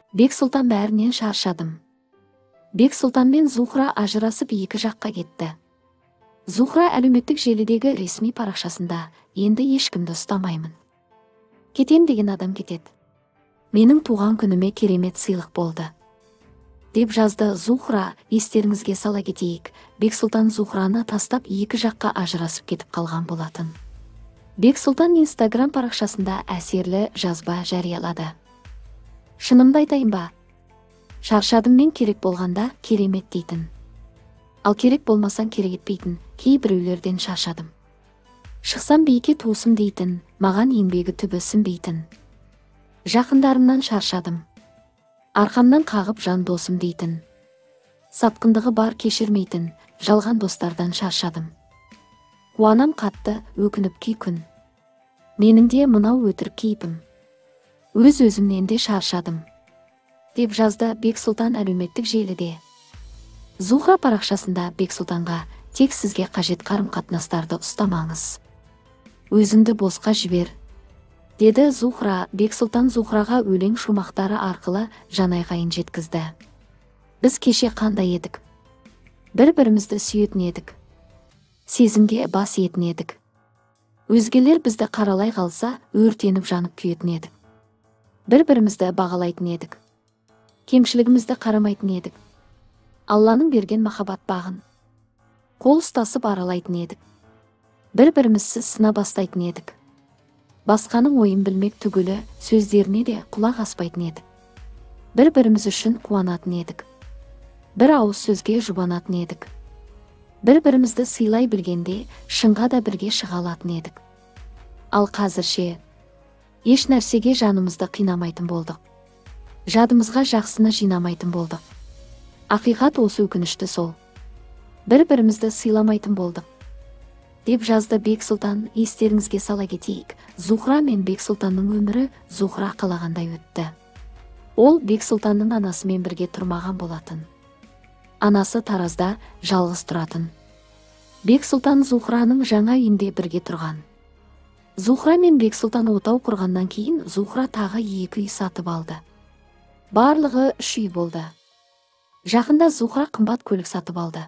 Бексұлтан бәрінен шаршадым. Бексұлтан мен Зухра ажырасып екі жаққа кетті. Зухра әлеуметтік желідегі ресми парақшасында енді ешкімді ұстамаймын. Кетем деген адам кетеді. Менің туған күніме керемет сыйлық болды. Деп жазды Зухра. Естеріңізге сала кетейік, Бексұлтан Зухраны тастап екі жаққа ажырасып кетіп қалған болатын. Бексұлтан Инстаграм парақшасында әсерлі жазба жариялады. Шынымды айтайын ба? Шаршадым мен, керек болғанда керемет дейтін. Ал керек болмасан керек етпейтін кейбіреулерден шаршадым. Шықсам биікке туысым дейтін, маған еңбегі түбі сіңбейтін. Жақындарымнан шаршадым. Арқамнан қағып жан досым дейтін. Сатқындығы бар кешірмейтін, жалған достардан шаршадым. Қуанам қатты, өкініп кей күн. Менің де мынау өтірік кейпім. Өз-өзімнен де шаршадым. Деп жазды Бексұлтан әлеуметтік желіде. Зухра парақшасында Бексұлтанға тек сізге қажет қарым-қатынастарды ұстамаңыз. Өзіңді босқа жібер, деді Зухра. Бексұлтан Зухраға өлең шумақтары арқылы жанайқайын жеткізді. Біз кеше қандай едік? Бір-бірімізді сүйетін едік. Сезімге бас етін едік. Өзгелер бізді қаралай қалса, өртеніп жанып күйетін едік. Бір-бірімізді бағалайтын едік. Кемшілігімізді қарамайтын едік. Алланың берген махаббат бағын қол ұстасып аралайтын едік. Бір-бірімізсіз сына бастайтын едік. Басқаның ойын білмек түгілі сөздеріне де құлақ аспайтын едік. Бір-біріміз үшін қуанатын едік. Бір ауыз сөзге жұбанатын едік. Бір-бірімізді сыйлай білгенде шыңға да бірге шыға алатын едік. Ал қазірше еш нәрсеге жанымызды қинамайтын болдық. Жадымызға жақсыны жинамайтын болдық. Ақиқат осы өкінішті сол. Бір-бірімізді сыйламайтын болдық. Деп жазды Бексұлтан. Естеріңізге сала кетейік, Зухра мен Бексұлтанның өмірі Зухра қалағандай өтті. Ол Бексұлтанның анасымен бірге тұрмаған болатын. Анасы Таразда жалғыз тұратын. Бексұлтан Зухраның жаңа үйінде бірге тұрған. Зухра мен Бексұлтан отау құрғаннан кейін Зухра тағы 2 үй сатып алды. Барлығы 3 үй болды. Жақында Зухра қымбат көлік сатып алды.